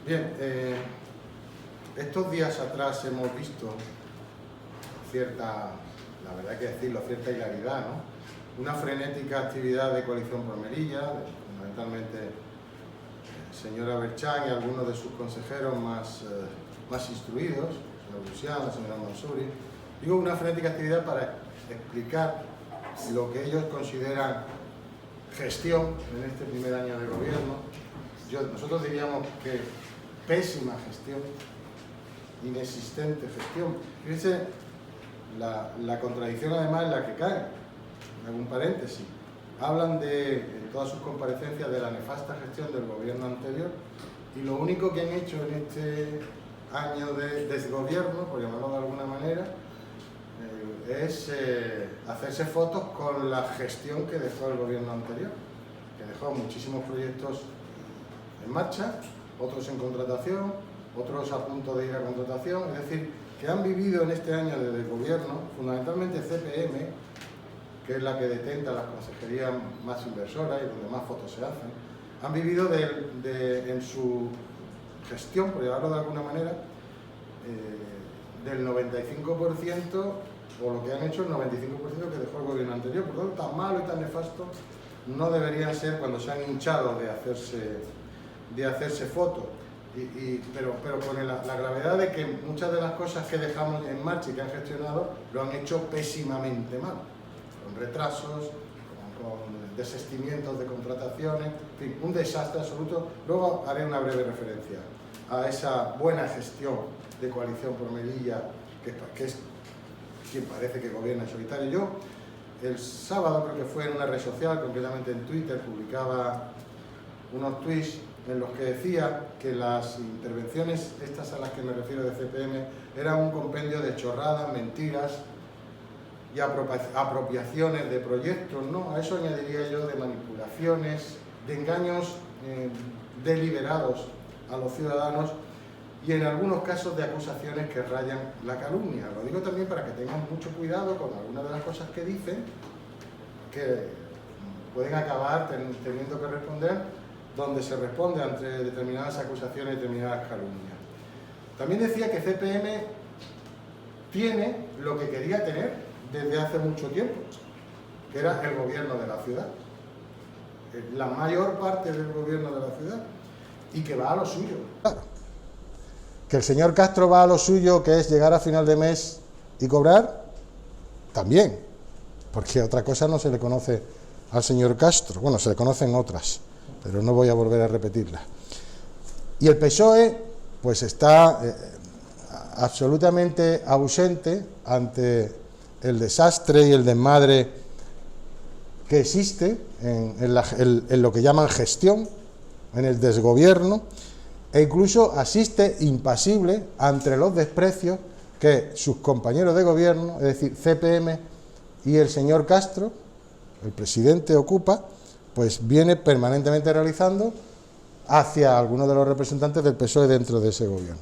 Bien, estos días atrás hemos visto cierta, la verdad hay que decirlo, cierta hilaridad, ¿no? Una frenética actividad de Coalición por Melilla, fundamentalmente el señor Aberchán y algunos de sus consejeros más instruidos, el señor Lucián, la señora Mansouri. Digo una frenética actividad para explicar lo que ellos consideran gestión en este primer año de gobierno. Nosotros diríamos que pésima gestión, inexistente gestión. Fíjense la contradicción además en la que caen. Hago un paréntesis. Hablan en todas sus comparecencias de la nefasta gestión del gobierno anterior y lo único que han hecho en este año de desgobierno, por llamarlo de alguna manera, es hacerse fotos con la gestión que dejó el gobierno anterior, que dejó muchísimos proyectos en marcha, otros en contratación, otros a punto de ir a contratación, es decir, que han vivido en este año de desgobierno, fundamentalmente CPM, que es la que detenta las consejerías más inversoras y donde más fotos se hacen, han vivido en su gestión, por llamarlo de alguna manera, del 95%, o lo que han hecho el 95% que dejó el gobierno anterior. Por lo tanto, tan malo y tan nefasto no deberían ser cuando se han hinchado de hacerse fotos. Pero con la gravedad de que muchas de las cosas que dejamos en marcha y que han gestionado lo han hecho pésimamente mal, con retrasos, con desistimientos de contrataciones, en fin, un desastre absoluto. Luego haré una breve referencia a esa buena gestión de Coalición por Melilla, que es quien parece que gobierna en solitario. Yo, el sábado, creo que fue en una red social, concretamente en Twitter, publicaba unos tweets en los que decía que las intervenciones, estas a las que me refiero de CPM, eran un compendio de chorradas, mentiras y apropiaciones de proyectos, ¿no? A eso añadiría yo de manipulaciones, de engaños deliberados a los ciudadanos y en algunos casos de acusaciones que rayan la calumnia. Lo digo también para que tengan mucho cuidado con algunas de las cosas que dicen, que pueden acabar teniendo que responder donde se responde ante determinadas acusaciones y determinadas calumnias. También decía que CPM tiene lo que quería tener desde hace mucho tiempo, que era el gobierno de la ciudad, la mayor parte del gobierno de la ciudad, y que va a lo suyo. Claro. Que el señor Castro va a lo suyo, que es llegar a final de mes y cobrar, también, porque otra cosa no se le conoce al señor Castro. Bueno, se le conocen otras, pero no voy a volver a repetirlas. Y el PSOE, pues está absolutamente ausente ante el desastre y el desmadre que existe en lo que llaman gestión, en el desgobierno, e incluso asiste impasible ante los desprecios que sus compañeros de gobierno, es decir, CPM y el señor Castro, el presidente Ocupa, pues viene permanentemente realizando hacia algunos de los representantes del PSOE dentro de ese gobierno.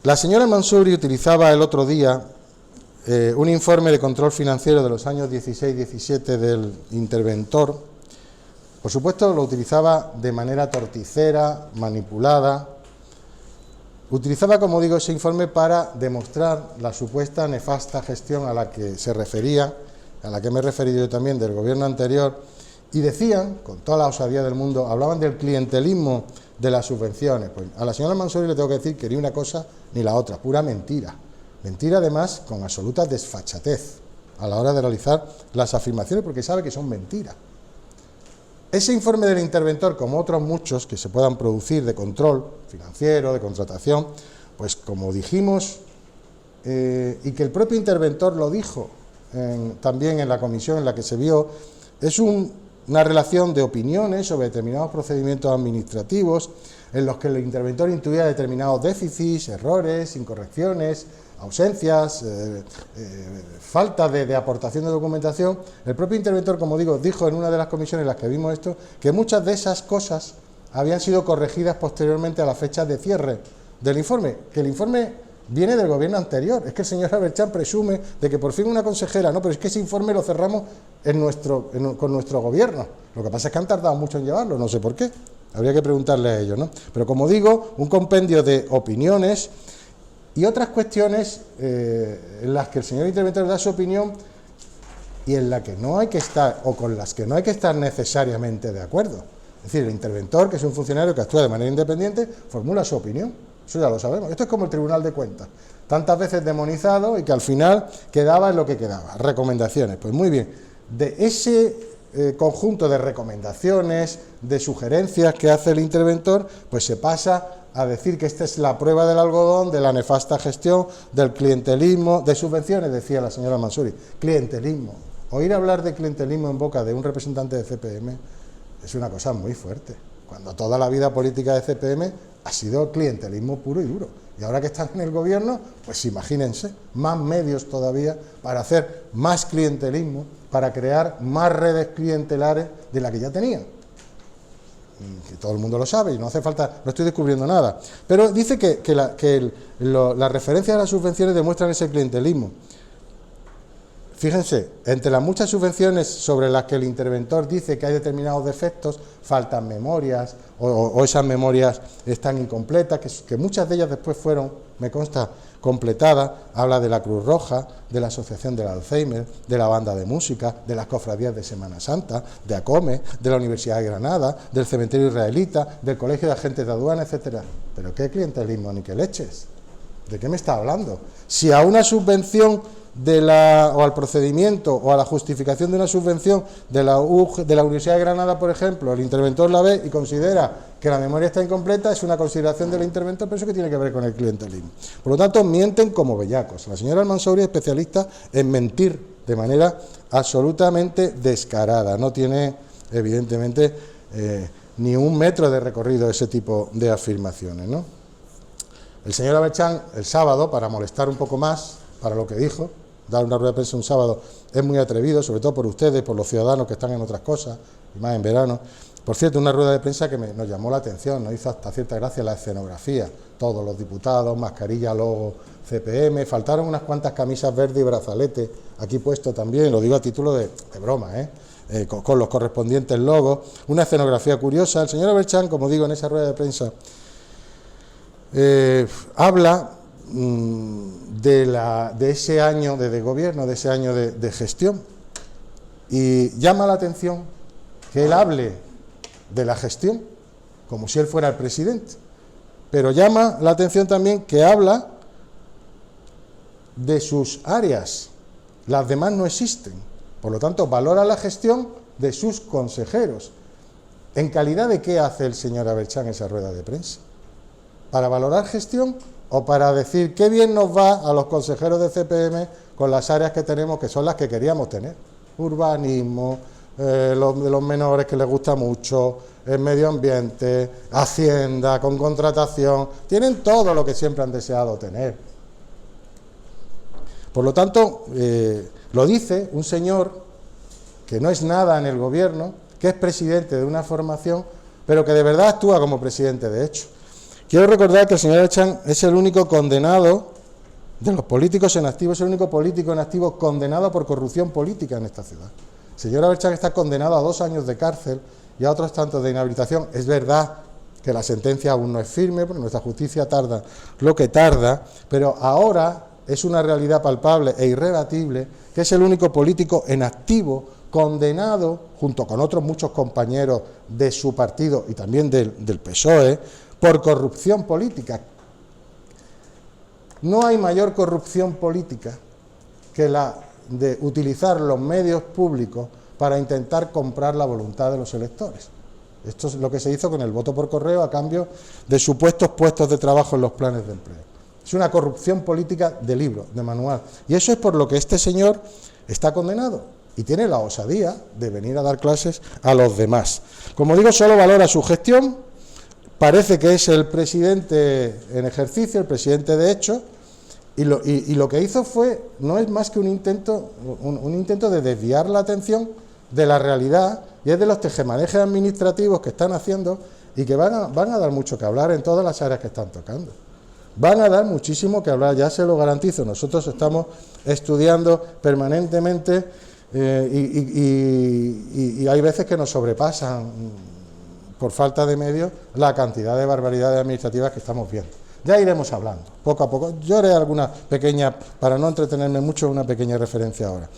La señora Mansouri utilizaba el otro día un informe de control financiero de los años 16-17 del interventor. Por supuesto, lo utilizaba de manera torticera, manipulada. Utilizaba, como digo, ese informe para demostrar la supuesta nefasta gestión a la que se refería, a la que me he referido yo también, del gobierno anterior, y decían, con toda la osadía del mundo, hablaban del clientelismo de las subvenciones. Pues a la señora Mansouri le tengo que decir que ni una cosa ni la otra, pura mentira. Mentira, además, con absoluta desfachatez a la hora de realizar las afirmaciones, porque sabe que son mentiras. Ese informe del interventor, como otros muchos que se puedan producir de control financiero, de contratación, pues como dijimos, y que el propio interventor lo dijo también en la comisión en la que se vio, es una relación de opiniones sobre determinados procedimientos administrativos en los que el interventor intuía determinados déficits, errores, incorrecciones, ausencias, falta de aportación de documentación. El propio interventor, como digo, dijo en una de las comisiones en las que vimos esto, que muchas de esas cosas habían sido corregidas posteriormente a la fecha de cierre del informe, que el informe viene del gobierno anterior. Es que el señor Aberchán presume de que por fin una consejera, no, pero es que ese informe lo cerramos con nuestro gobierno. Lo que pasa es que han tardado mucho en llevarlo, no sé por qué. Habría que preguntarle a ellos, ¿no? Pero como digo, un compendio de opiniones y otras cuestiones en las que el señor interventor da su opinión y en la que no hay que estar, o con las que no hay que estar necesariamente de acuerdo. Es decir, el interventor, que es un funcionario que actúa de manera independiente, formula su opinión. Eso ya lo sabemos. Esto es como el Tribunal de Cuentas, tantas veces demonizado y que al final quedaba en lo que quedaba. Recomendaciones. Pues muy bien, de ese conjunto de recomendaciones, de sugerencias que hace el interventor, pues se pasa a decir que esta es la prueba del algodón, de la nefasta gestión, del clientelismo, de subvenciones, decía la señora Mansouri. Clientelismo. Oír hablar de clientelismo en boca de un representante de CPM es una cosa muy fuerte, cuando toda la vida política de CPM ha sido clientelismo puro y duro. Y ahora que están en el gobierno, pues imagínense, más medios todavía para hacer más clientelismo, para crear más redes clientelares de la que ya tenían. Que todo el mundo lo sabe y no hace falta, no estoy descubriendo nada. Pero dice que las referencias a las subvenciones demuestran ese clientelismo. Fíjense, entre las muchas subvenciones sobre las que el interventor dice que hay determinados defectos, faltan memorias o esas memorias están incompletas, que muchas de ellas después fueron, me consta, completadas. Habla de la Cruz Roja, de la Asociación del Alzheimer, de la Banda de Música, de las Cofradías de Semana Santa, de ACOME, de la Universidad de Granada, del Cementerio Israelita, del Colegio de Agentes de Aduana, etcétera. ¿Pero qué clientelismo ni qué leches? ¿De qué me está hablando? Si a una subvención o al procedimiento o a la justificación de una subvención de la Universidad de Granada, por ejemplo, el interventor la ve y considera que la memoria está incompleta, es una consideración del interventor, pero eso que tiene que ver con el clientelismo. Por lo tanto, mienten como bellacos. La señora Mansouri es especialista en mentir de manera absolutamente descarada. No tiene, evidentemente, ni un metro de recorrido ese tipo de afirmaciones, ¿no? El señor Aberchán, el sábado, para molestar un poco más, para lo que dijo, dar una rueda de prensa un sábado es muy atrevido, sobre todo por ustedes, por los ciudadanos que están en otras cosas, y más en verano. Por cierto, una rueda de prensa que nos llamó la atención, nos hizo hasta cierta gracia la escenografía, todos los diputados, mascarilla, logo, CPM, faltaron unas cuantas camisas verdes y brazaletes, aquí puesto también, lo digo a título de broma, con los correspondientes logos, una escenografía curiosa. El señor Aberchán, como digo, en esa rueda de prensa, habla de ese año de gobierno, de ese año de gestión, y llama la atención que él hable de la gestión como si él fuera el presidente, pero llama la atención también que habla de sus áreas, las demás no existen, por lo tanto valora la gestión de sus consejeros. ¿En calidad de qué hace el señor Aberchán esa rueda de prensa? ¿Para valorar gestión o para decir qué bien nos va a los consejeros de CPM con las áreas que tenemos, que son las que queríamos tener? Urbanismo, de los menores que les gusta mucho, el medio ambiente, Hacienda, con contratación, tienen todo lo que siempre han deseado tener. Por lo tanto, lo dice un señor que no es nada en el gobierno, que es presidente de una formación, pero que de verdad actúa como presidente de hecho. Quiero recordar que el señor Aberchán es el único condenado de los políticos en activo, es el único político en activo condenado por corrupción política en esta ciudad. El señor Aberchán está condenado a 2 años de cárcel y a otros tantos de inhabilitación. Es verdad que la sentencia aún no es firme, porque nuestra justicia tarda lo que tarda, pero ahora es una realidad palpable e irrebatible que es el único político en activo condenado, junto con otros muchos compañeros de su partido y también del PSOE, por corrupción política. No hay mayor corrupción política que la de utilizar los medios públicos para intentar comprar la voluntad de los electores. Esto es lo que se hizo con el voto por correo a cambio de supuestos puestos de trabajo en los planes de empleo. Es una corrupción política de libro, de manual. Y eso es por lo que este señor está condenado y tiene la osadía de venir a dar clases a los demás. Como digo, solo valora su gestión. Parece que es el presidente en ejercicio, el presidente de hecho, y lo que hizo no es más que un intento de desviar la atención de la realidad, y es de los tejemanejes administrativos que están haciendo y que van a dar mucho que hablar en todas las áreas que están tocando. Van a dar muchísimo que hablar, ya se lo garantizo. Nosotros estamos estudiando permanentemente y hay veces que nos sobrepasan por falta de medios, la cantidad de barbaridades administrativas que estamos viendo. Ya iremos hablando, poco a poco. Yo haré alguna pequeña, para no entretenerme mucho, una pequeña referencia ahora.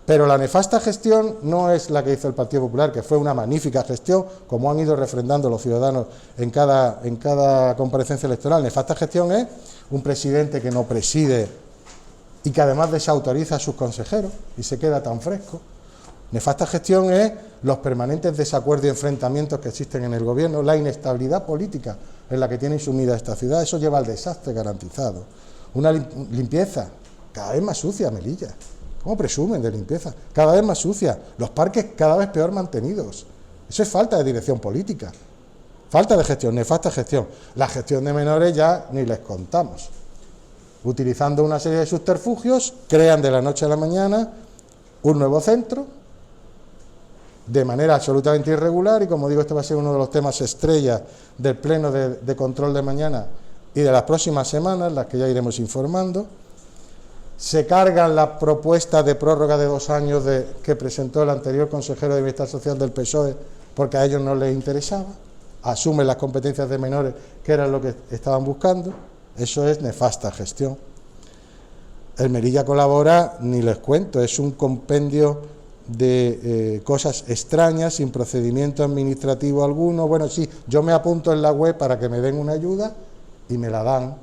Pero la nefasta gestión no es la que hizo el Partido Popular, que fue una magnífica gestión, como han ido refrendando los ciudadanos en cada comparecencia electoral. Nefasta gestión es un presidente que no preside y que además desautoriza a sus consejeros y se queda tan fresco. Nefasta gestión es los permanentes desacuerdos y enfrentamientos que existen en el gobierno, la inestabilidad política en la que tiene sumida esta ciudad. Eso lleva al desastre garantizado. Una limpieza cada vez más sucia, Melilla. ¿Cómo presumen de limpieza? Cada vez más sucia. Los parques cada vez peor mantenidos. Eso es falta de dirección política. Falta de gestión, nefasta gestión. La gestión de menores ya ni les contamos. Utilizando una serie de subterfugios, crean de la noche a la mañana un nuevo centro, de manera absolutamente irregular, y como digo, este va a ser uno de los temas estrella del pleno de control de mañana y de las próximas semanas, las que ya iremos informando. Se cargan las propuestas de prórroga de 2 años que presentó el anterior consejero de Bienestar Social del PSOE, porque a ellos no les interesaba. Asumen las competencias de menores, que era lo que estaban buscando. Eso es nefasta gestión. El Melilla Colabora, ni les cuento, es un compendio de cosas extrañas, sin procedimiento administrativo alguno. Bueno, sí, yo me apunto en la web para que me den una ayuda y me la dan.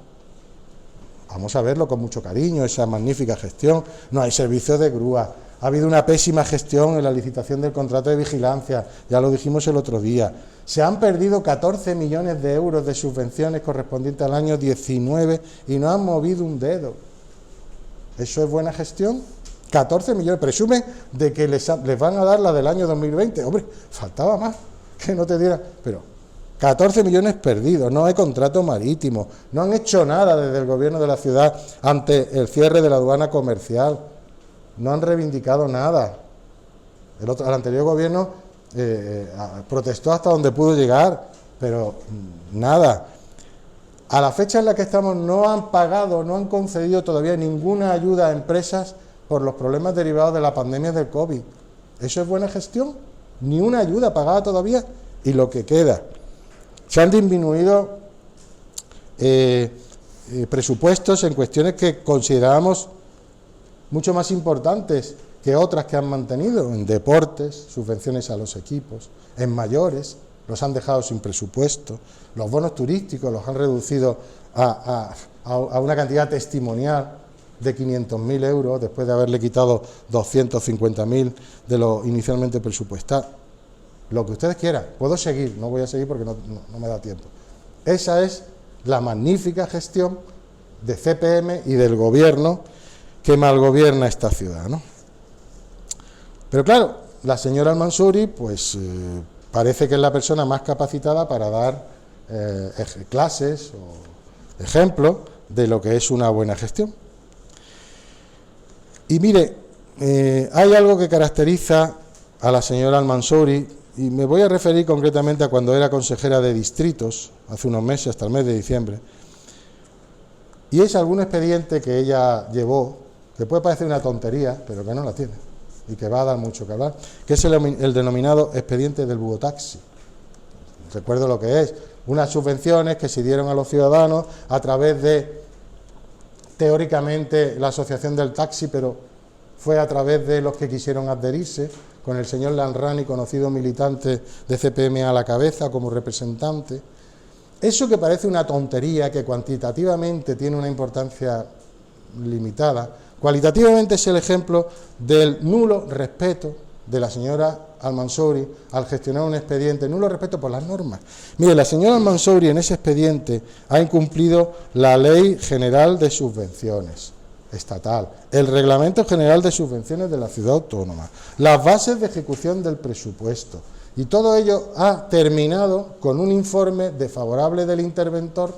Vamos a verlo con mucho cariño, esa magnífica gestión. No hay servicios de grúa. Ha habido una pésima gestión en la licitación del contrato de vigilancia, ya lo dijimos el otro día. Se han perdido 14 millones de euros de subvenciones correspondientes al año 19 y no han movido un dedo. ¿Eso es buena gestión? 14 millones, presumen de que les van a dar la del año 2020. Hombre, faltaba más que no te dieran, pero 14 millones perdidos, no hay contrato marítimo, no han hecho nada desde el gobierno de la ciudad ante el cierre de la aduana comercial, no han reivindicado nada. El anterior gobierno protestó hasta donde pudo llegar, pero nada. A la fecha en la que estamos no han pagado, no han concedido todavía ninguna ayuda a empresas por los problemas derivados de la pandemia del COVID. ¿Eso es buena gestión? Ni una ayuda pagada todavía, y lo que queda. Se han disminuido presupuestos en cuestiones que considerábamos mucho más importantes que otras que han mantenido, en deportes, subvenciones a los equipos, en mayores, los han dejado sin presupuesto, los bonos turísticos los han reducido a una cantidad testimonial de 500.000 euros, después de haberle quitado 250.000 de lo inicialmente presupuestado. Lo que ustedes quieran, puedo seguir, no voy a seguir porque no me da tiempo. Esa es la magnífica gestión de CPM y del gobierno que malgobierna esta ciudad, ¿no? Pero claro, la señora Al-Mansuri, pues parece que es la persona más capacitada para dar clases o ejemplos de lo que es una buena gestión. Y mire, hay algo que caracteriza a la señora Al-Mansuri, y me voy a referir concretamente a cuando era consejera de distritos, hace unos meses, hasta el mes de diciembre, y es algún expediente que ella llevó, que puede parecer una tontería, pero que no la tiene, y que va a dar mucho que hablar, que es el denominado expediente del buotaxi. Recuerdo lo que es, unas subvenciones que se dieron a los ciudadanos a través de, teóricamente, la asociación del taxi, pero fue a través de los que quisieron adherirse, con el señor Lanrani, conocido militante de CPM a la cabeza como representante. Eso que parece una tontería, que cuantitativamente tiene una importancia limitada, cualitativamente es el ejemplo del nulo respeto de la señora Al-Mansuri al gestionar un expediente, nulo respeto por las normas. Mire, la señora Al-Mansuri en ese expediente ha incumplido la Ley General de Subvenciones estatal, el Reglamento General de Subvenciones de la Ciudad Autónoma, las bases de ejecución del presupuesto, y todo ello ha terminado con un informe desfavorable del interventor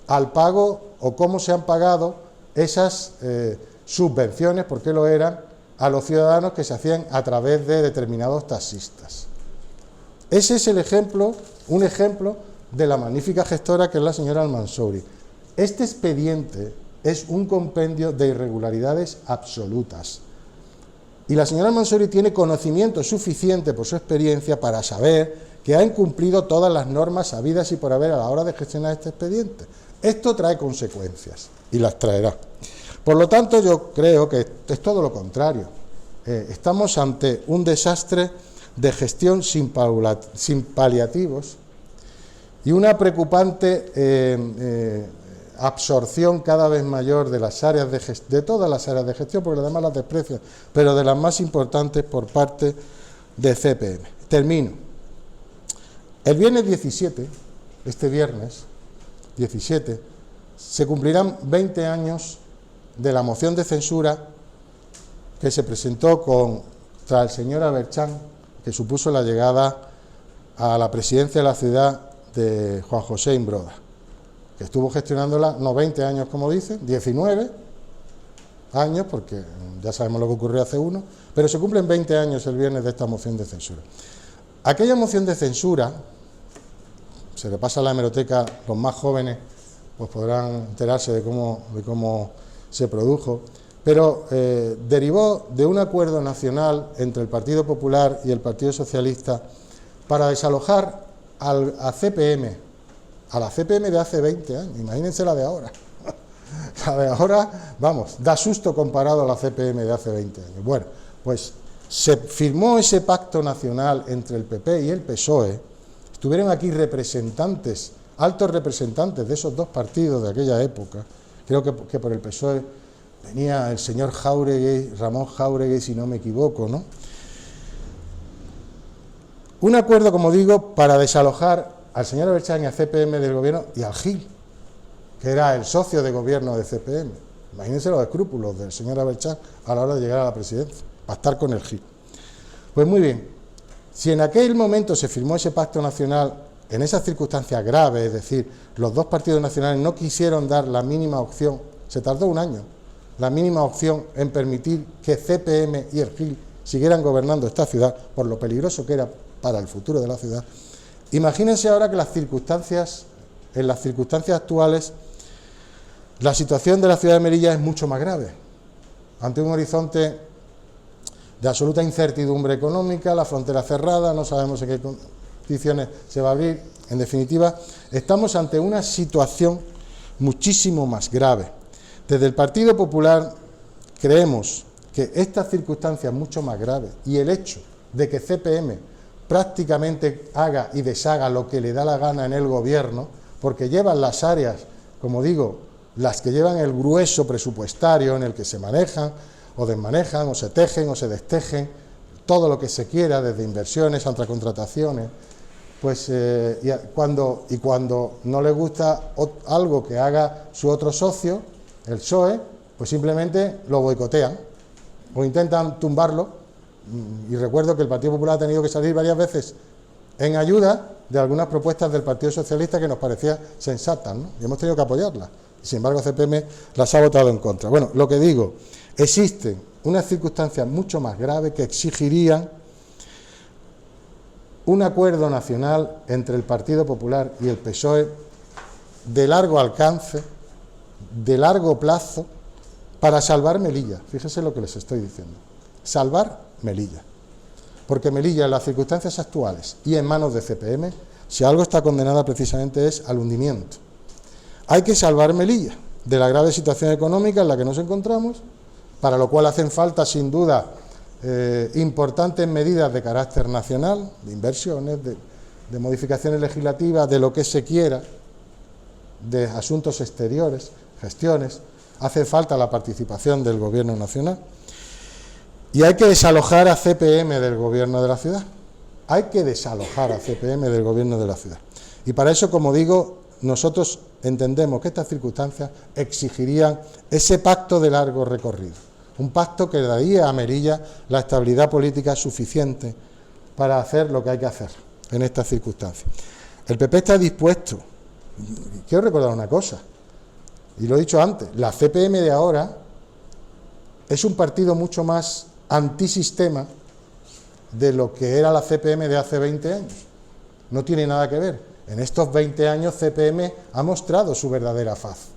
al pago o cómo se han pagado esas subvenciones, porque lo eran, a los ciudadanos que se hacían a través de determinados taxistas. Ese es el ejemplo, un ejemplo de la magnífica gestora que es la señora Al-Mansuri. Este expediente es un compendio de irregularidades absolutas. Y la señora Al-Mansuri tiene conocimiento suficiente por su experiencia para saber que ha incumplido todas las normas habidas y por haber a la hora de gestionar este expediente. Esto trae consecuencias y las traerá. Por lo tanto, yo creo que es todo lo contrario. Estamos ante un desastre de gestión sin paliativos y una preocupante absorción cada vez mayor de las áreas de todas las áreas de gestión, porque además las desprecian, pero de las más importantes por parte de CPM. Termino. El viernes 17, este viernes 17, se cumplirán 20 años de la moción de censura que se presentó contra el señor Aberchán, que supuso la llegada a la presidencia de la ciudad de Juan José Imbroda, que estuvo gestionándola, no 20 años como dicen, 19 años, porque ya sabemos lo que ocurrió hace uno, pero se cumplen 20 años el viernes de esta moción de censura. Aquella moción de censura, se repasa la hemeroteca, los más jóvenes pues podrán enterarse de cómo se produjo, pero derivó de un acuerdo nacional entre el Partido Popular y el Partido Socialista para desalojar a la CPM de hace 20 años, imagínense la de ahora. La de ahora, vamos, da susto comparado a la CPM de hace 20 años. Bueno, pues se firmó ese pacto nacional entre el PP y el PSOE, estuvieron aquí representantes, altos representantes de esos dos partidos de aquella época, creo que por el PSOE venía el señor Jáuregui, Ramón Jáuregui, si no me equivoco, ¿no? Un acuerdo, como digo, para desalojar al señor Aberchán y a CPM del gobierno y al Gil, que era el socio de gobierno de CPM. Imagínense los escrúpulos del señor Aberchán a la hora de llegar a la presidencia, para estar con el Gil. Pues muy bien, si en aquel momento se firmó ese pacto nacional, en esas circunstancias graves, es decir, los dos partidos nacionales no quisieron dar la mínima opción, se tardó un año, la mínima opción en permitir que CPM y el Gil siguieran gobernando esta ciudad, por lo peligroso que era para el futuro de la ciudad. Imagínense ahora que en las circunstancias actuales, la situación de la ciudad de Melilla es mucho más grave. Ante un horizonte de absoluta incertidumbre económica, la frontera cerrada, no sabemos en qué condiciones se va a abrir. En definitiva, estamos ante una situación muchísimo más grave. Desde el Partido Popular creemos que esta circunstancia es mucho más grave y el hecho de que CPM prácticamente haga y deshaga lo que le da la gana en el gobierno, porque llevan las áreas, como digo, las que llevan el grueso presupuestario en el que se manejan o desmanejan o se tejen o se destejen, todo lo que se quiera, desde inversiones hasta contrataciones, pues cuando no les gusta algo que haga su otro socio, el PSOE, pues simplemente lo boicotean o intentan tumbarlo. Y recuerdo que el Partido Popular ha tenido que salir varias veces en ayuda de algunas propuestas del Partido Socialista que nos parecían sensatas, ¿no? Y hemos tenido que apoyarlas. Sin embargo, CPM las ha votado en contra. Bueno, lo que digo, existen unas circunstancias mucho más graves que exigirían un acuerdo nacional entre el Partido Popular y el PSOE de largo alcance, de largo plazo, para salvar Melilla. Fíjense lo que les estoy diciendo. Salvar Melilla. Porque Melilla, en las circunstancias actuales y en manos de CPM, si algo está condenada precisamente es al hundimiento. Hay que salvar Melilla de la grave situación económica en la que nos encontramos, para lo cual hacen falta, sin duda, importantes medidas de carácter nacional, de inversiones, de modificaciones legislativas, de lo que se quiera, de asuntos exteriores, gestiones. Hace falta la participación del Gobierno nacional. Y hay que desalojar a CPM del gobierno de la ciudad. Hay que desalojar a CPM del gobierno de la ciudad. Y para eso, como digo, nosotros entendemos que estas circunstancias exigirían ese pacto de largo recorrido. Un pacto que daría a Melilla la estabilidad política suficiente para hacer lo que hay que hacer en estas circunstancias. El PP está dispuesto. Quiero recordar una cosa, y lo he dicho antes, la CPM de ahora es un partido mucho más antisistema de lo que era la CPM de hace 20 años. No tiene nada que ver. En estos 20 años CPM ha mostrado su verdadera faz.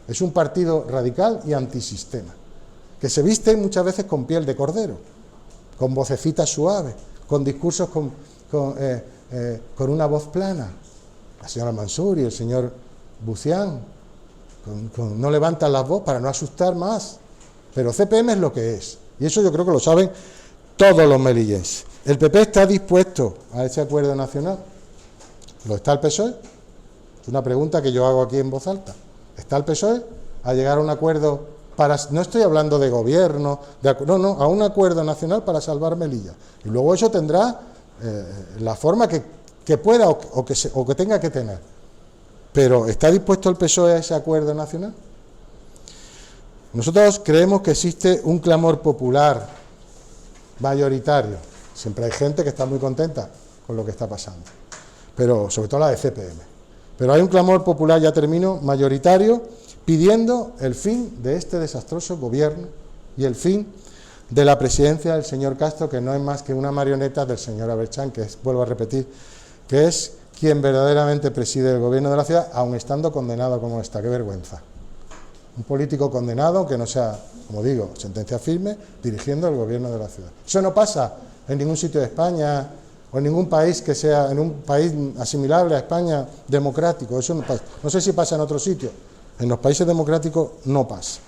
Es un partido radical y antisistema, que se viste muchas veces con piel de cordero, con vocecitas suaves, con discursos con una voz plana. La señora Mansur y el señor Bucián no levantan la voz para no asustar más. Pero CPM es lo que es. Y eso yo creo que lo saben todos los melillenses. ¿El PP está dispuesto a ese acuerdo nacional? ¿Lo está el PSOE? Es una pregunta que yo hago aquí en voz alta. ¿Está el PSOE a llegar a un acuerdo para... No estoy hablando de gobierno, a un acuerdo nacional para salvar Melilla. Y luego eso tendrá la forma que pueda o que tenga que tener. Pero ¿está dispuesto el PSOE a ese acuerdo nacional? Nosotros creemos que existe un clamor popular mayoritario. Siempre hay gente que está muy contenta con lo que está pasando, pero sobre todo la de CPM. Pero hay un clamor popular, ya termino, mayoritario, pidiendo el fin de este desastroso gobierno y el fin de la presidencia del señor Castro, que no es más que una marioneta del señor Aberchán, que es, vuelvo a repetir, que es quien verdaderamente preside el gobierno de la ciudad, aun estando condenado como está. ¡Qué vergüenza! Un político condenado, aunque no sea, como digo, sentencia firme, dirigiendo el gobierno de la ciudad. Eso no pasa en ningún sitio de España o en ningún país que sea, en un país asimilable a España, democrático. Eso no pasa. No sé si pasa en otro sitio. En los países democráticos no pasa.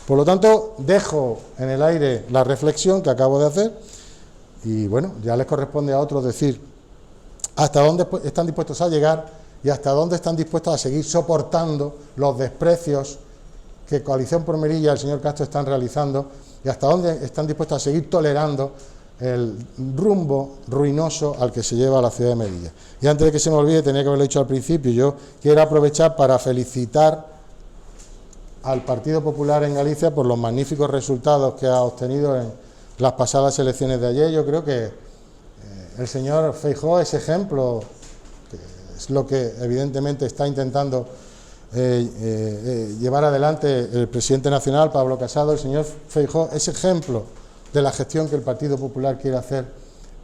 Por lo tanto, dejo en el aire la reflexión que acabo de hacer y, bueno, ya les corresponde a otros decir hasta dónde están dispuestos a llegar y hasta dónde están dispuestos a seguir soportando los desprecios que Coalición por Melilla y el señor Castro están realizando y hasta dónde están dispuestos a seguir tolerando el rumbo ruinoso al que se lleva a la ciudad de Melilla. Y antes de que se me olvide, tenía que haberlo dicho al principio, yo quiero aprovechar para felicitar al Partido Popular en Galicia por los magníficos resultados que ha obtenido en las pasadas elecciones de ayer. Yo creo que el señor Feijóo es ejemplo, que es lo que evidentemente está intentando llevar adelante el presidente nacional, Pablo Casado. El señor Feijóo es ejemplo de la gestión que el Partido Popular quiere hacer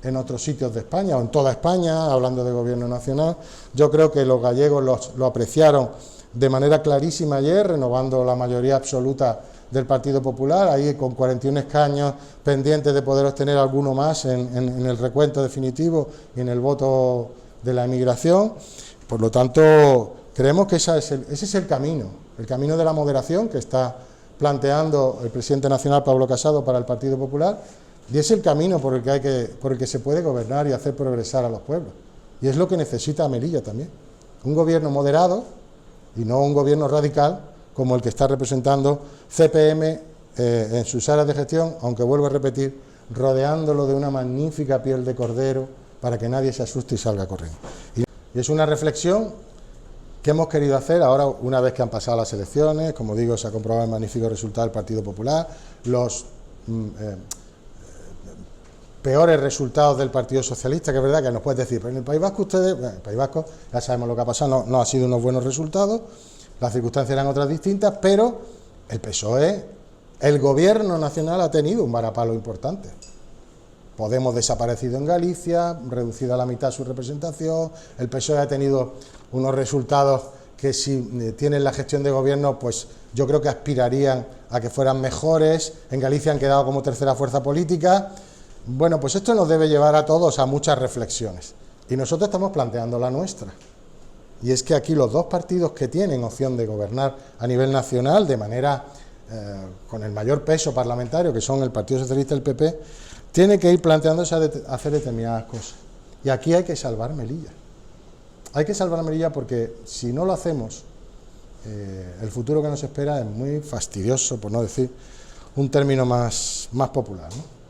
en otros sitios de España, o en toda España, hablando de gobierno nacional. Yo creo que los gallegos lo apreciaron de manera clarísima ayer, renovando la mayoría absoluta del Partido Popular, ahí con 41 escaños, pendientes de poder obtener alguno más en el recuento definitivo y en el voto de la emigración. Por lo tanto, creemos que ese es el camino de la moderación que está planteando el presidente nacional Pablo Casado para el Partido Popular, y es el camino por el que se puede gobernar y hacer progresar a los pueblos. Y es lo que necesita Melilla también, un gobierno moderado y no un gobierno radical como el que está representando CPM en sus áreas de gestión, aunque vuelvo a repetir, rodeándolo de una magnífica piel de cordero para que nadie se asuste y salga corriendo. Y es una reflexión que hemos querido hacer ahora, una vez que han pasado las elecciones. Como digo, se ha comprobado el magnífico resultado del Partido Popular, los peores resultados del Partido Socialista, que es verdad que nos puedes decir, pero en el País Vasco ustedes, bueno, en el País Vasco ya sabemos lo que ha pasado, no ha sido unos buenos resultados, las circunstancias eran otras distintas, pero el PSOE, el gobierno nacional ha tenido un varapalo importante. Podemos desaparecido en Galicia, reducida a la mitad su representación, el PSOE ha tenido unos resultados que si tienen la gestión de gobierno, pues yo creo que aspirarían a que fueran mejores. En Galicia han quedado como tercera fuerza política. Bueno, pues esto nos debe llevar a todos a muchas reflexiones. Y nosotros estamos planteando la nuestra. Y es que aquí los dos partidos que tienen opción de gobernar a nivel nacional de manera con el mayor peso parlamentario, que son el Partido Socialista y el PP, tienen que ir planteándose a hacer determinadas cosas. Y aquí hay que salvar Melilla. Hay que salvar Melilla porque si no lo hacemos, el futuro que nos espera es muy fastidioso, por no decir un término más popular, ¿no?